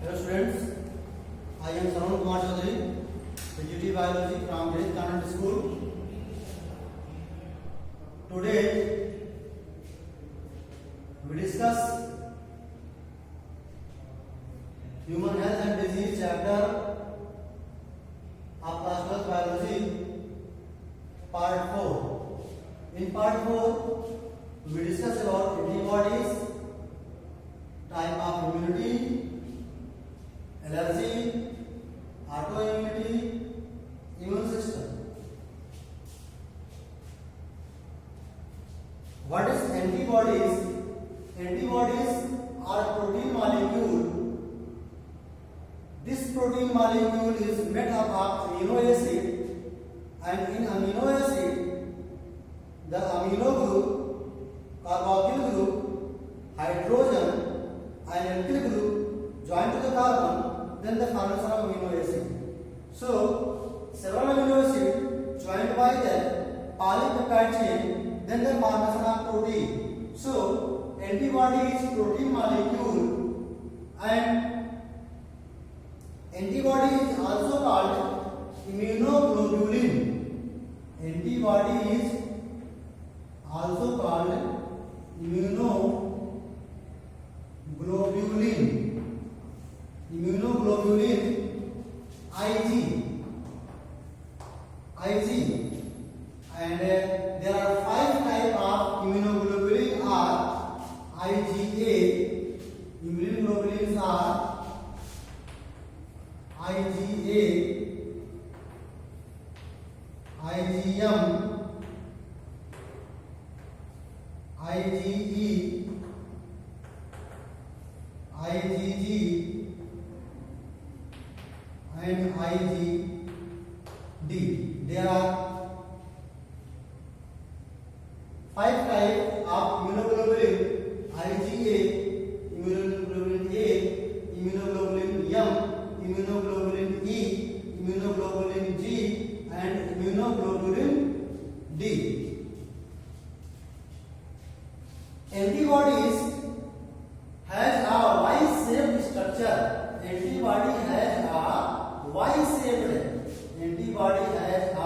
Hello students, I am Saran Kumar Chaudhary, PGT Biology from Green Convent School. Today we discuss Human Health and Disease chapter of Class 12 Biology, Part 4. In Part 4, we discuss about antibodies, type of immunity, allergy, autoimmunity, immune system. What is antibodies? Antibodies are protein molecule. This protein molecule is made up of amino acid, and in amino acid, the amino group, carboxyl group, hydrogen and alkyl group join to the carbon, then the formation of amino acid. So, several amino acids joined by the polypeptide chain, then the formation of protein. So, antibody is protein molecule, and antibody is also called immunoglobulin. Antibody is also called immunoglobulin. Immunoglobulin Ig, and there are 5 types of immunoglobulin are IgA. Immunoglobulins are IgA, IgM, IgE, IgG and IgD. There are 5 types of immunoglobulin: IgA, immunoglobulin A, immunoglobulin M, immunoglobulin E, immunoglobulin G and immunoglobulin D. Antibodies has a Y-shaped structure. Antibody has a Y-shaped. Antibody has a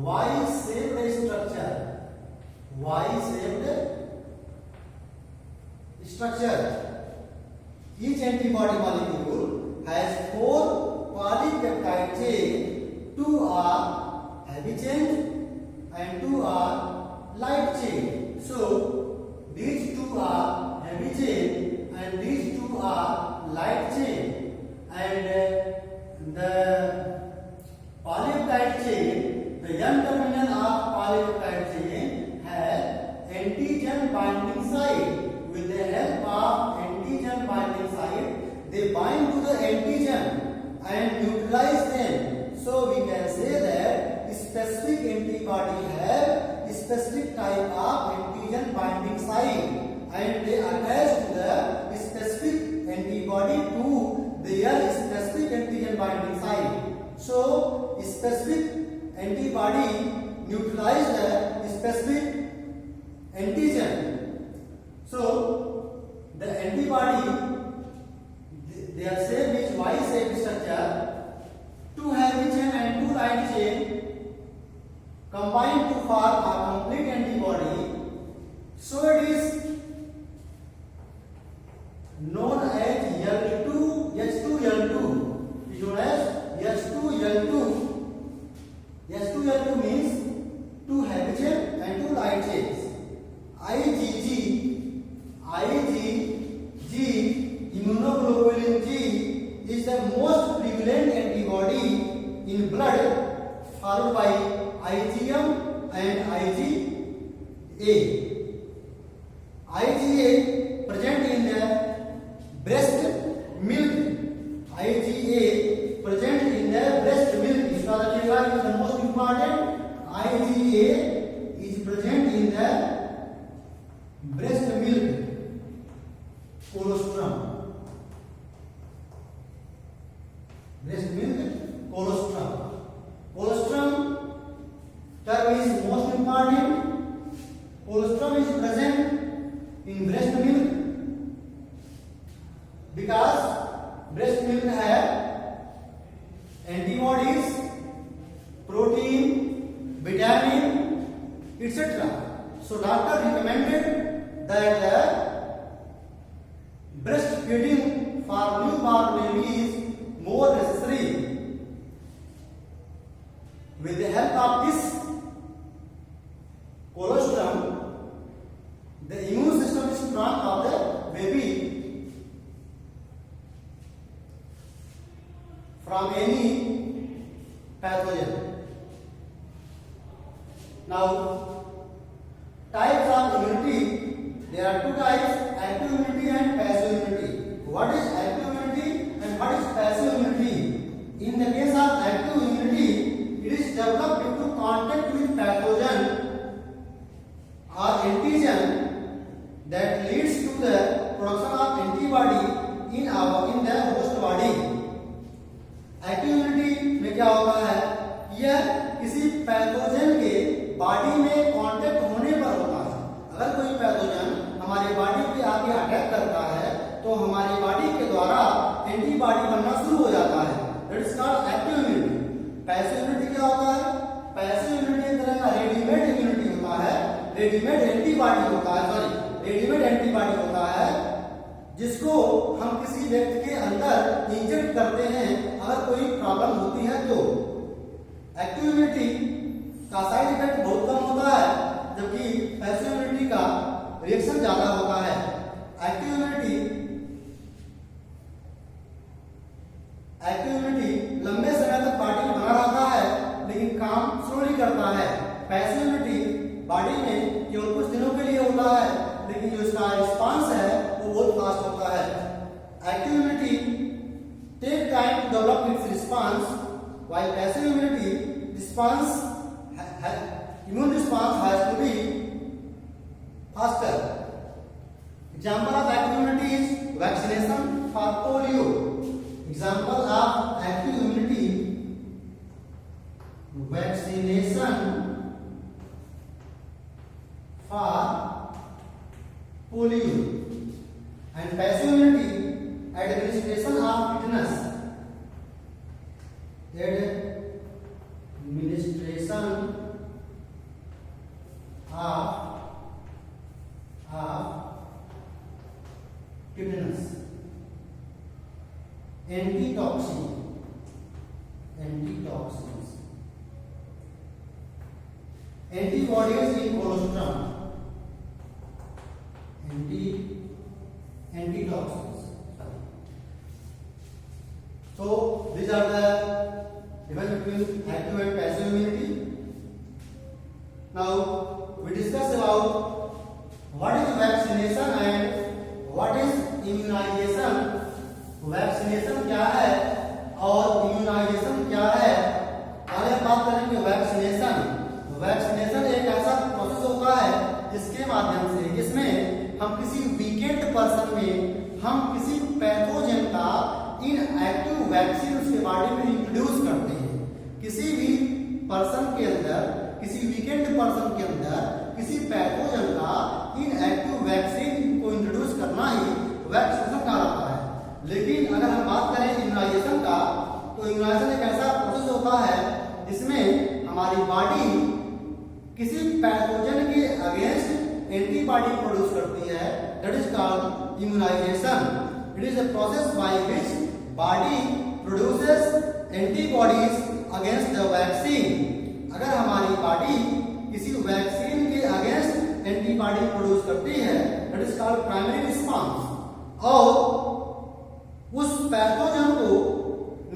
Y-shaped structure. Y-shaped structure. Each antibody molecule has 4 polypeptide chain. 2 are heavy chain and 2 are light chain. So these 2 are heavy chain and these 2 are light chain, and the polypeptide chain, the N terminal of polypeptide chain has antigen binding site. With the help of antigen binding site, they bind to the antigen and neutralize them. So we can say that specific antibody have specific type of antigen binding site, and they attach to the specific antibody to their specific antigen binding site. So, specific antibody neutralize the specific antigen. So, the antibody, their shape is Y-shaped structure. 2 heavy chain and 2 light chain combine to form a complete antibody. So, it is known as L2, H2L2. It is known as H2L2. H2L2 means 2 heavy chain and 2 light chains. IgG, immunoglobulin G is the most prevalent antibody in blood, followed by IgM and IgA. IgA present in the breast milk. IgA present in the breast milk. Is the most important. IgA is present in the breast milk. Colostrum. Breast milk, colostrum. Colostrum term is most important. Colostrum is present in breast milk because breast milk है antibodies, protein, vitamin etc. So doctor recommended that breastfeeding for newborn baby is more necessary. With the help of this colostrum, the immune system is strong of the baby from any pathogen. Now, types of immunity, there are two types, active immunity and passive immunity. What is active immunity and what is passive immunity? In the case of active immunity, it is developed due to contact with pathogen or antigen that leads to the production of antibody in the host body. Active immunity में क्या होता है, यह किसी pathogen के body में contact होने पर होता है। अगर कोई पैथोजन हमारे बॉडी पे आके अटैक करता है तो हमारी बॉडी के द्वारा एंटीबॉडी बनना शुरू हो जाता है। That is called active immunity. Passive immunity क्या होता है? पैसिव इम्यूनिटी एक तरह का रेडीमेड इम्यूनिटी होता है, रेडीमेड एंटीबॉडी होता है, रेडीमेड एंटीबॉडी होता है जिसको हम किसी व्यक्ति के अंदर इंजेक्ट करते हैं अगर कोई प्रॉब्लम होती है तो। एक्टिव इम्यूनिटी का साइड इफेक्ट बहुत कम होता है जबकि पैसिव इम्यूनिटी का रिएक्शन ज्यादा होता है। एक्टिव इम्यूनिटी लंबे समय तक बॉडी में बना रहता है लेकिन काम स्लोली करता है। पैसिव इम्यूनिटी बॉडी में केवल कुछ दिनों के लिए होता है लेकिन जो इसका रिस्पांस है वो बहुत फास्ट होता है। Active immunity take time to develop its response while passive immunity immune response has to be faster. Example of active immunity is vaccination for polio. Example of active immunity, vaccination for polio. And passive immunity, administration of tetanus. Administration of tetanus. Antitoxins. Antibodies in colostrum. Antitoxins. So these are the difference between active and passive immunity. Now we discuss about what is vaccination and what is immunization. Vaccination क्या है और immunisation क्या है। आगे बात करेंगे vaccination एक ऐसा प्रोसेस होता है जिसके माध्यम से जिसमें हम किसी वीकेंड पर्सन में हम किसी पैथोजन का इनएक्टिव वैक्सीन उसके बॉडी में इंट्रोड्यूस करते हैं। किसी भी पर्सन के अंदर, किसी वीकेंड पर्सन के अंदर किसी पैथोजन का इनएक्टिव वैक्सीन को इंट्रोड्यूस करना ही वैक्सीनेशन कहलाता है। लेकिन अगर हम बात करें इम्यूनाइजेशन का तो इम्यूनाइजेशन एक ऐसा प्रोसेस होता है जिसमें हमारी बॉडी किसी पैथोजन के अगेंस्ट एंटीबॉडी प्रोड्यूस करती है। That is called immunisation. It is a process by which body produces antibodies against the vaccine. अगर हमारी बॉडी किसी वैक्सीन के अगेंस्ट एंटीबॉडी प्रोड्यूस करती है that is called primary response और उस पैथोजन को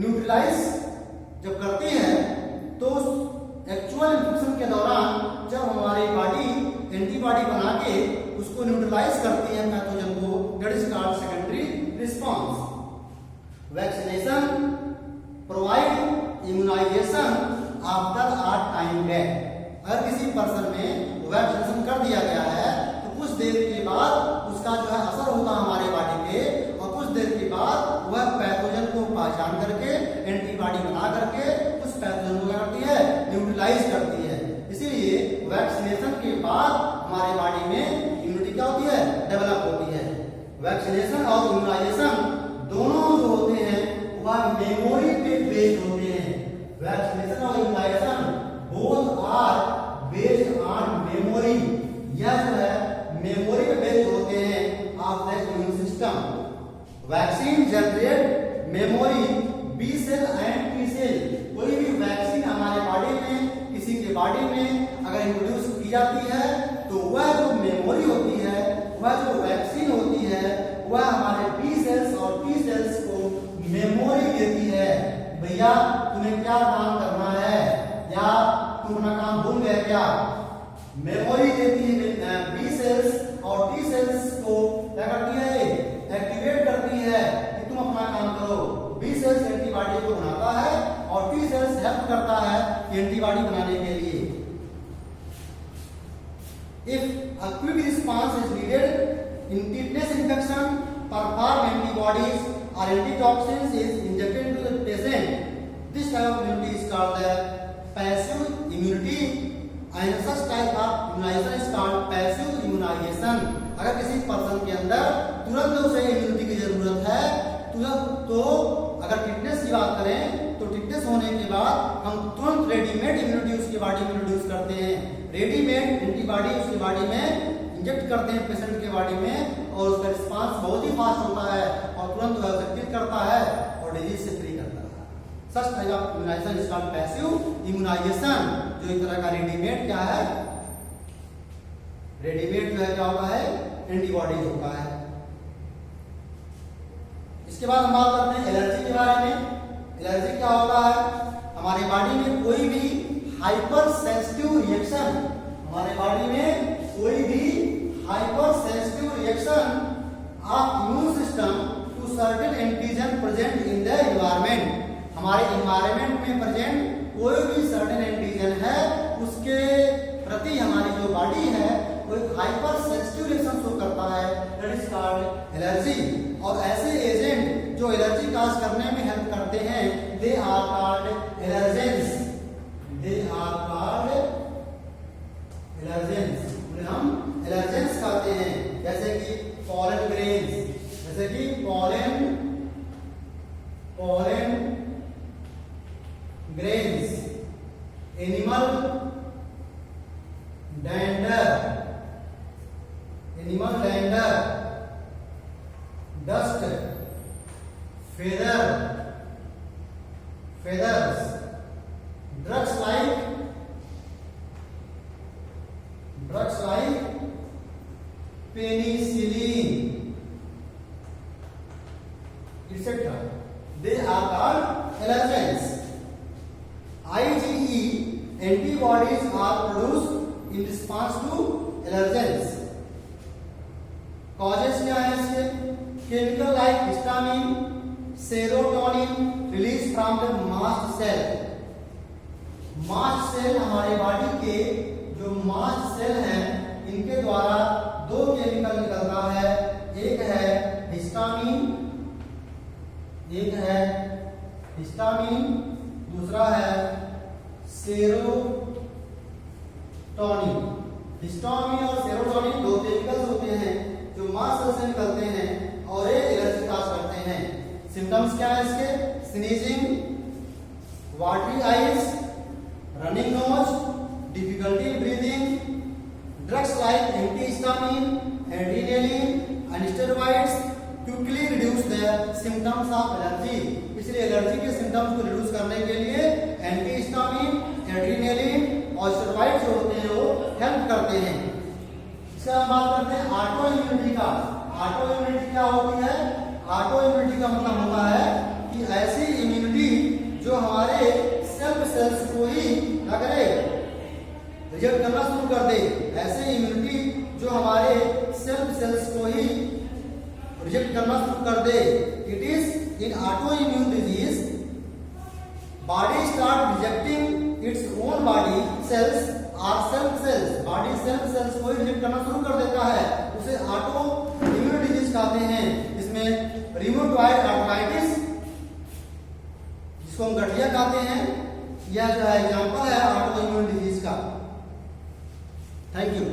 न्यूट्रलाइज जब करती है तो एक्चुअल इन्फेक्शन के दौरान जब हमारी बॉडी एंटीबॉडी बना के उसको न्यूट्रलाइज करती है पैथोजन को, that is called secondary response. Vaccination provide immunisation after a time gap. अगर किसी पर्सन में वैक्सीनेशन कर दिया गया है तो कुछ देर के बाद उसका जो है असर होता है हमारे बॉडी पे और कुछ देर के बाद वह पैथोजन को पहचान करके एंटीबॉडी बना करके उस पैथोजन को क्या करती है, न्यूट्रलाइज करती है। इसीलिए वैक्सीनेशन के बाद हमारे बॉडी में इम्यूनिटी क्या होती है, डेवलप होती है। वैक्सीनेशन और इम्यूनाइजेशन दोनों जो होते हैं vaccine generate memory B cell and T cell. कोई भी वैक्सीन हमारे बॉडी में, किसी के बॉडी में अगर इंट्रोड्यूस की जाती है तो वह जो मेमोरी होती है, वह जो वैक्सीन होती है, वह हमारे बी सेल्स और टी सेल्स को मेमोरी देती है। भैया तुम्हें क्या काम करना है, या तुम अपना काम भूल गए क्या? मेमोरी देती है बी सेल्स और टी सेल्स को क्या करती है, एक्टिवेट करती है कि तुम अपना काम करो। बी सेल्स एंटीबॉडी को बनाता है और टी सेल्स हेल्प करता है एंटीबॉडी बनाने के लिए। If a quick response is needed in tetanus infection, perform antibodies or antitoxins is injected into the patient. This type of immunity is called the passive immunity, and such type of immunization is called passive immunization. अगर किसी person के अंदर तुरंत उसे immunity की जरूरत है, तो अगर टिटनेस की बात करें तो टिटनेस होने के बाद हम तुरंत रेडीमेड इम्यूनिटी उसकी बॉडी में इंट्रोड्यूस करते हैं। रेडीमेड एंटीबॉडी उसकी बॉडी में इंजेक्ट करते हैं पेशेंट के बॉडी में, और उसका रिस्पांस बहुत ही फास्ट होता है और तुरंत वह सक्रिय करता है और डिजीज से फ्री करता है। Such type of immunisation is called passive immunisation. जो एक तरह का रेडीमेड क्या है, रेडीमेड जो है क्या होता है, एंटीबॉडीज होता है। इसके बाद हम बात करते हैं एलर्जी के बारे में। एलर्जी क्या होता है, हमारे बॉडी में कोई भी हाइपर सेंसिटिव रिएक्शन, हमारे बॉडी में कोई भी hypersensitive reaction of immune system to certain antigen present in the environment. हमारे एनवायरनमेंट में प्रेजेंट कोई भी सर्टेन एंटीजन है, उसके प्रति हमारी जो बॉडी है वो एक हाइपर सेंसिटिव रिएक्शन शो करता है, दैट इज कॉल्ड एलर्जी। और ऐसे एजेंट जो एलर्जी काज करने में हेल्प करते हैं, they are called allergens. They are called allergens, उन्हें हम एलर्जेंस कहते हैं। जैसे कि पॉलन ग्रेन्स, जैसे कि pollen grains, animal dander, dust, feathers, drugs like penicillin, etc. They are called allergens. IgE antibodies are produced in response to allergens. Causes क्या है इसके? Chemical like histamine, serotonin released from the mast cell. Mast cell, हमारे body के जो mast cell हैं, इनके द्वारा दो केमिकल निकलता है। एक है हिस्टामिन, दूसरा है सेरोटोनिन। हिस्टामिन और सेरोटोनिन दो केमिकल्स होते हैं जो मास्ट सेल से निकलते हैं और ये एलर्जी काज करते हैं। सिम्टम्स क्या है इसके? Sneezing, watery eyes, running nose, difficulty in breathing. Drugs like antihistamine, adrenaline, and steroids quickly reduce the symptoms of allergy. इसलिए एलर्जी के सिम्टम्स को रिड्यूस करने के लिए एंटीहिस्टामिन, एड्रेनालिन और स्टेरॉइड जो होते हैं वो हेल्प करते हैं। इससे हम बात करते हैं ऑटो इम्यूनिटी का। ऑटो इम्यूनिटी क्या होती है? ऑटो इम्यूनिटी का मतलब होता है कि ऐसी इम्यूनिटी जो हमारे सेल्फ सेल्स को ही क्या करे, रिजेक्ट करना शुरू कर दे। ऐसे इम्यूनिटी जो हमारे सेल्फ सेल्स को ही रिजेक्ट करना शुरू कर दे। It is in autoimmune disease, body start rejecting its own body cells और self cells. Body self cells को ही रिजेक्ट करना शुरू कर देता है, उसे ऑटो इम्यून डिजीज कहते हैं। इसमें रियूमेटॉइड आर्थराइटिस, जिसको हम गठिया कहते हैं, यह जो है एग्जाम्पल है ऑटो इम्यून डिजीज का। Thank you.